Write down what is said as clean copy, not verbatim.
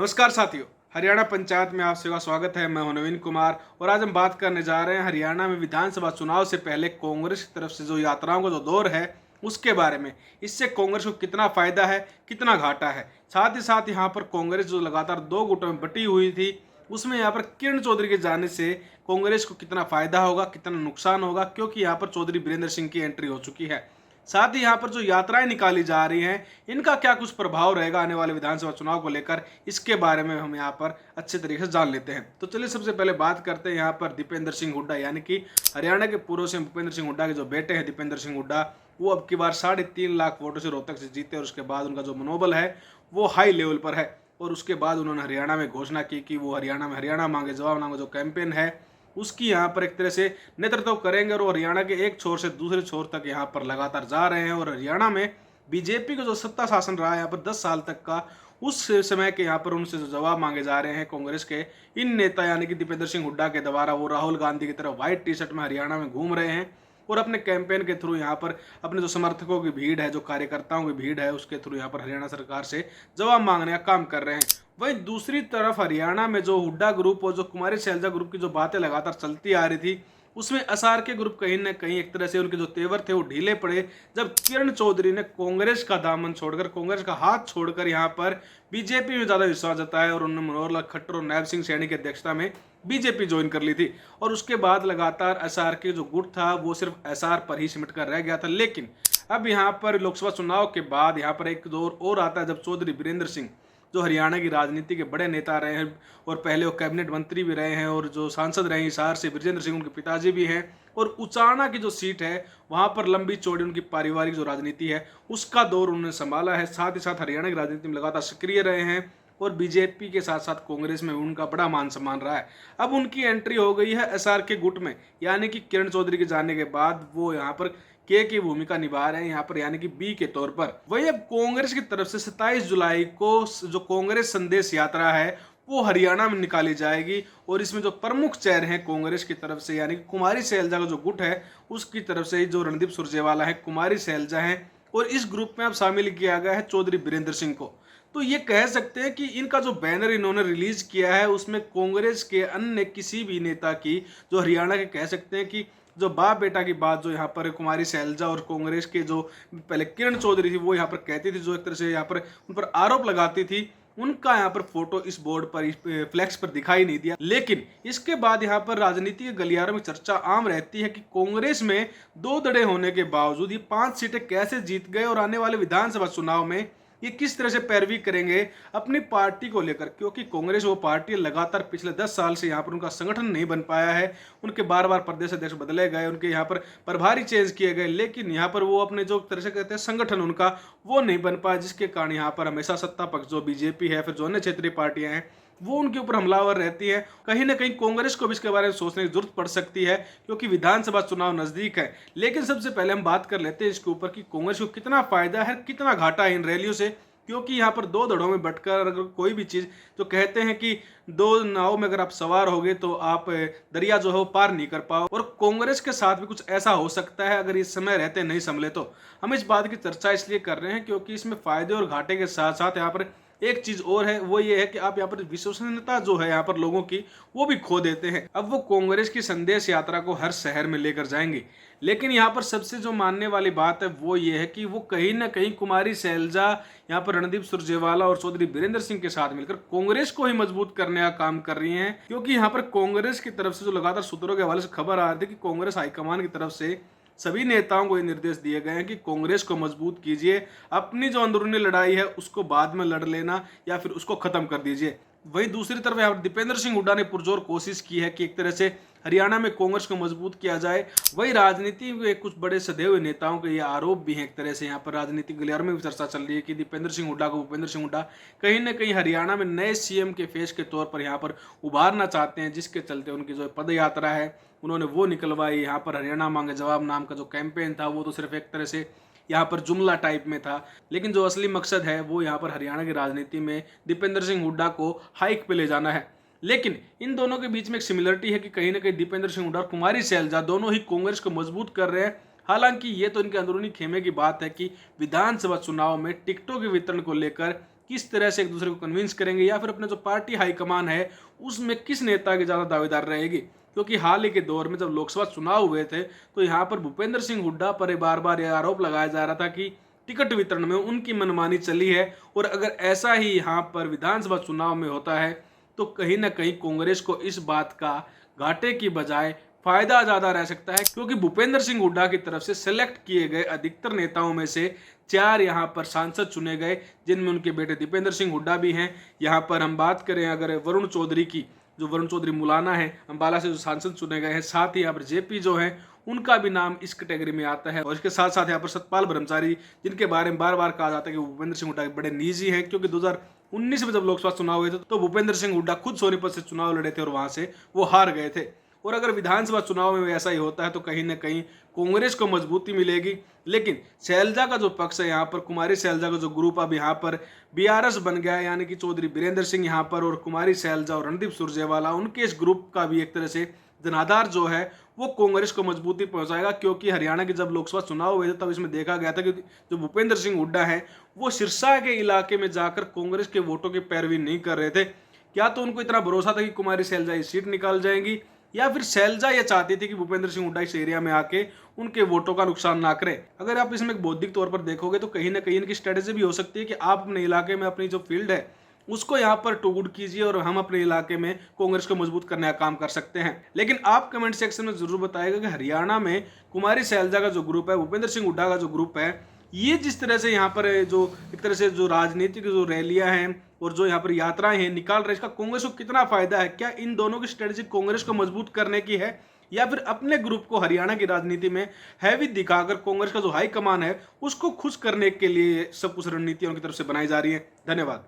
नमस्कार साथियों, हरियाणा पंचायत में आप सभी का स्वागत है। मैं हूं नवीन कुमार और आज हम बात करने जा रहे हैं हरियाणा में विधानसभा चुनाव से पहले कांग्रेस की तरफ से जो यात्राओं का जो दौर है उसके बारे में। इससे कांग्रेस को कितना फायदा है, कितना घाटा है। साथ ही साथ यहाँ पर कांग्रेस जो लगातार दो गुटों में बटी हुई थी, उसमें यहाँ पर किरण चौधरी के जाने से कांग्रेस को कितना फायदा होगा, कितना नुकसान होगा, क्योंकि यहाँ पर चौधरी बीरेंद्र सिंह की एंट्री हो चुकी है। साथ ही यहाँ पर जो यात्राएं निकाली जा रही हैं, इनका क्या कुछ प्रभाव रहेगा आने वाले विधानसभा चुनाव को लेकर, इसके बारे में हम यहाँ पर अच्छे तरीके से जान लेते हैं। तो चलिए सबसे पहले बात करते हैं यहाँ पर दीपेंद्र सिंह हुड्डा, यानी कि हरियाणा के पूर्व सीएम भूपेंद्र सिंह हुड्डा के जो बेटे हैं दीपेंद्र सिंह हुड्डा, वो अब की बार 3.5 लाख वोटों से रोहतक से जीते और उसके बाद उनका जो मनोबल है वो हाई लेवल पर है। और उसके बाद उन्होंने हरियाणा में घोषणा की कि वो हरियाणा में हरियाणा मांगे जवाब नामा जो कैंपेन है उसकी यहाँ पर एक तरह से नेतृत्व करेंगे और वो हरियाणा के एक छोर से दूसरे छोर तक यहाँ पर लगातार जा रहे हैं। और हरियाणा में बीजेपी का जो सत्ता शासन रहा है यहाँ पर 10 साल तक का, उस समय के यहाँ पर उनसे जो जवाब मांगे जा रहे हैं कांग्रेस के इन नेता यानी कि दीपेंद्र सिंह हुड्डा के द्वारा, वो राहुल गांधी की तरह व्हाइट टी शर्ट में हरियाणा में घूम रहे हैं और अपने कैंपेन के थ्रू यहाँ पर अपने जो समर्थकों की भीड़ है, जो कार्यकर्ताओं की भीड़ है, उसके थ्रू यहाँ पर हरियाणा सरकार से जवाब मांगने का काम कर रहे हैं। वहीं दूसरी तरफ हरियाणा में जो हुड्डा ग्रुप और जो कुमारी शैलजा ग्रुप की जो बातें लगातार चलती आ रही थी, उसमें एसआर के ग्रुप कहीं ना कहीं एक तरह से उनके जो तेवर थे वो ढीले पड़े, जब किरण चौधरी ने कांग्रेस का दामन छोड़कर, कांग्रेस का हाथ छोड़कर यहाँ पर बीजेपी में ज्यादा विश्वास जताया और उन्होंने मनोहर लाल खट्टर और नायब सिंह सैनी की अध्यक्षता में बीजेपी ज्वाइन कर ली थी। और उसके बाद लगातार एसआर के जो गुट था वो सिर्फ एसआर पर ही सिमट कर रह गया था। लेकिन अब यहाँ पर लोकसभा चुनाव के बाद यहाँ पर एक दौर और आता है जब चौधरी बीरेंद्र सिंह, जो हरियाणा की राजनीति के बड़े नेता रहे हैं और पहले वो कैबिनेट मंत्री भी रहे हैं और जो सांसद रहे हैं हिसार से, बृजेंद्र सिंह उनके पिताजी भी हैं, और उचाना की जो सीट है वहां पर लंबी चौड़ी उनकी पारिवारिक जो राजनीति है उसका दौर उन्होंने संभाला है। साथ ही साथ हरियाणा की राजनीति में लगातार सक्रिय रहे हैं और बीजेपी के साथ साथ कांग्रेस में उनका बड़ा मान सम्मान रहा है। अब उनकी एंट्री हो गई है एसआर के गुट में, यानी कि किरण चौधरी के जाने के बाद वो यहाँ पर के की भूमिका निभा रहे हैं यहाँ पर, यानी कि बी के तौर पर। वही अब कांग्रेस की तरफ से 27 जुलाई को जो कांग्रेस संदेश यात्रा है वो हरियाणा में निकाली जाएगी और इसमें जो प्रमुख चेहरे हैं कांग्रेस की तरफ से, यानी कि कुमारी शैलजा का जो गुट है उसकी तरफ से जो रणदीप सुरजेवाला है, कुमारी शैलजा है, और इस ग्रुप में अब शामिल किया गया है चौधरी बीरेंद्र सिंह को। तो ये कह सकते हैं कि इनका जो बैनर इन्होंने रिलीज किया है उसमें कांग्रेस के अन्य किसी भी नेता की, जो हरियाणा के कह सकते हैं कि जो बाप बेटा की बात जो यहाँ पर कुमारी शैलजा और कांग्रेस के जो पहले किरण चौधरी थी वो यहाँ पर कहती थी, जो एक तरह से यहाँ पर उन पर आरोप लगाती थी, उनका यहाँ पर फोटो इस बोर्ड पर, इस फ्लैक्स पर दिखाई नहीं दिया। लेकिन इसके बाद यहाँ पर राजनीति के गलियारों में चर्चा आम रहती है कि कांग्रेस में दो धड़े होने के बावजूद ये 5 सीटें कैसे जीत गए और आने वाले विधानसभा चुनाव में ये किस तरह से पैरवी करेंगे अपनी पार्टी को लेकर, क्योंकि कांग्रेस वो पार्टी लगातार पिछले 10 साल से यहाँ पर उनका संगठन नहीं बन पाया है। उनके बार बार प्रदेश अध्यक्ष बदले गए, उनके यहाँ पर प्रभारी चेंज किए गए, लेकिन यहाँ पर वो अपने जो तरह से कहते हैं संगठन उनका वो नहीं बन पाया, जिसके कारण यहाँ पर हमेशा सत्ता पक्ष जो बीजेपी है, फिर जो अन्य क्षेत्रीय पार्टियां हैं वो उनके ऊपर हमलावर रहती है। कहीं ना कहीं कांग्रेस को भी इसके बारे में सोचने की जरूरत पड़ सकती है, क्योंकि विधानसभा चुनाव नजदीक है। लेकिन सबसे पहले हम बात कर लेते हैं इसके ऊपर कि कांग्रेस को कितना फायदा है, कितना घाटा है इन रैलियों से, क्योंकि यहाँ पर दो धड़ों में बटकर अगर कोई भी चीज, जो कहते हैं कि दो नाव में अगर आप सवार होगे तो आप दरिया जो है वो पार नहीं कर पाओ, और कांग्रेस के साथ भी कुछ ऐसा हो सकता है अगर इस समय रहते नहीं संभले तो। हम इस बात की चर्चा इसलिए कर रहे हैं क्योंकि इसमें फायदे और घाटे के साथ साथ यहाँ पर एक चीज और है, वो ये है कि आप यहाँ पर विश्वसनीयता जो है यहाँ पर लोगों की वो भी खो देते हैं। अब वो कांग्रेस की संदेश यात्रा को हर शहर में लेकर जाएंगे, लेकिन यहाँ पर सबसे जो मानने वाली बात है वो ये है कि वो कहीं ना कहीं कुमारी शैलजा, यहाँ पर रणदीप सुरजेवाला और चौधरी बीरेंद्र सिंह के साथ मिलकर कांग्रेस को ही मजबूत करने का काम कर रही हैं। क्योंकि यहाँ पर कांग्रेस की तरफ से जो लगातार सूत्रों के हवाले से खबर आ रही थी कि कांग्रेस हाईकमान की तरफ से सभी नेताओं को ये निर्देश दिए गए हैं कि कांग्रेस को मजबूत कीजिए, अपनी जो अंदरूनी लड़ाई है उसको बाद में लड़ लेना या फिर उसको खत्म कर दीजिए। वहीं दूसरी तरफ यहाँ पर दीपेंद्र सिंह हुड्डा ने पुरजोर कोशिश की है कि एक तरह से हरियाणा में कांग्रेस को मजबूत किया जाए। वही राजनीति में कुछ बड़े सधे हुए नेताओं के ये आरोप भी हैं, एक तरह से यहाँ पर राजनीतिक गलियारों में भी चर्चा चल रही है कि दीपेंद्र सिंह हुड्डा को भूपेंद्र सिंह हुड्डा कहीं ना कहीं हरियाणा में नए सीएम के फेस के तौर पर यहाँ पर उभारना चाहते हैं, जिसके चलते उनकी जो पद यात्रा है उन्होंने वो निकलवाई। यहाँ पर हरियाणा मांगे जवाब नाम का जो कैंपेन था वो तो सिर्फ एक तरह से यहाँ पर जुमला टाइप में था, लेकिन जो असली मकसद है वो यहाँ पर हरियाणा की राजनीति में दीपेंद्र सिंह हुड्डा को हाइक पे ले जाना है। लेकिन इन दोनों के बीच में एक सिमिलरिटी है कि कहीं ना कहीं दीपेंद्र सिंह हुड्डा और कुमारी शैलजा दोनों ही कांग्रेस को मजबूत कर रहे हैं। हालांकि ये तो इनके अंदरूनी खेमे की बात है कि विधानसभा चुनाव में टिकटों के वितरण को लेकर किस तरह से एक दूसरे को कन्विंस करेंगे, या फिर अपने जो पार्टी हाईकमान है उसमें किस नेता की ज़्यादा दावेदार रहेगी। क्योंकि हाल ही के दौर में जब लोकसभा चुनाव हुए थे तो यहाँ पर भूपेंद्र सिंह हुड्डा पर बार बार यह आरोप लगाया जा रहा था कि टिकट वितरण में उनकी मनमानी चली है, और अगर ऐसा ही यहाँ पर विधानसभा चुनाव में होता है तो कहीं ना कहीं कांग्रेस को इस बात का घाटे की बजाय फायदा ज्यादा रह सकता है। क्योंकि भूपेंद्र सिंह हुड्डा की तरफ से सेलेक्ट किए गए अधिकतर नेताओं में से 4 यहाँ पर सांसद चुने गए, जिनमें उनके बेटे दीपेंद्र सिंह हुड्डा भी हैं। यहाँ पर हम बात करें अगर वरुण चौधरी की, जो वरुण चौधरी मुलाना है अंबाला से जो सांसद चुने गए हैं, साथ ही यहाँ पर जेपी जो है उनका भी नाम इस कैटेगरी में आता है। और इसके साथ साथ यहाँ पर सतपाल ब्रह्मचारी, जिनके बारे में बार बार कहा जाता है कि भूपेंद्र सिंह हुड्डा बड़े निजी हैं, क्योंकि 2019 में जब लोकसभा चुनाव हुए थे तो भूपेंद्र सिंह हुड्डा खुद सोनीपत से चुनाव लड़े थे और वहां से वो हार गए थे। और अगर विधानसभा चुनाव में ऐसा ही होता है तो कहीं ना कहीं कांग्रेस को मजबूती मिलेगी। लेकिन शैलजा का जो पक्ष है, यहाँ पर कुमारी शैलजा का जो ग्रुप अब यहाँ पर बीआरएस बन गया है, यानी कि चौधरी बीरेंद्र सिंह यहाँ पर और कुमारी शैलजा और रणदीप सुरजेवाला, उनके इस ग्रुप का भी एक तरह से जनाधार जो है वो कांग्रेस को मजबूती पहुंचाएगा। क्योंकि हरियाणा के जब लोकसभा चुनाव हुए थे तब इसमें देखा गया था कि जो भूपेंद्र सिंह हुड्डा है वो सिरसा के इलाके में जाकर कांग्रेस के वोटों की पैरवी नहीं कर रहे थे। क्या तो उनको इतना भरोसा था कि कुमारी शैलजा ये सीट निकाल जाएंगी, या फिर शैलजा ये चाहती थी कि भूपेंद्र सिंह हुड्डा इस एरिया में आके उनके वोटों का नुकसान ना करे। अगर आप इसमें एक बौद्धिक तौर पर देखोगे तो कहीं ना कहीं इनकी स्ट्रेटेजी भी हो सकती है कि आप अपने इलाके में अपनी जो फील्ड है उसको यहाँ पर टू गुड कीजिए और हम अपने इलाके में कांग्रेस को मजबूत करने का काम कर सकते हैं। लेकिन आप कमेंट सेक्शन में जरूर बताइएगा कि हरियाणा में कुमारी शैलजा का जो ग्रुप है, भूपेंद्र सिंह हुड्डा का जो ग्रुप है, ये जिस तरह से यहाँ पर जो एक तरह से जो राजनीतिक जो रैलियां हैं और जो यहाँ पर यात्राएं हैं निकाल रहे, इसका कांग्रेस को कितना फायदा है। क्या इन दोनों की स्ट्रेटेजी कांग्रेस को मजबूत करने की है, या फिर अपने ग्रुप को हरियाणा की राजनीति में हैवी दिखाकर कांग्रेस का जो हाईकमान है उसको खुश करने के लिए सब कुछ रणनीतियों की तरफ से बनाई जा रही है। धन्यवाद।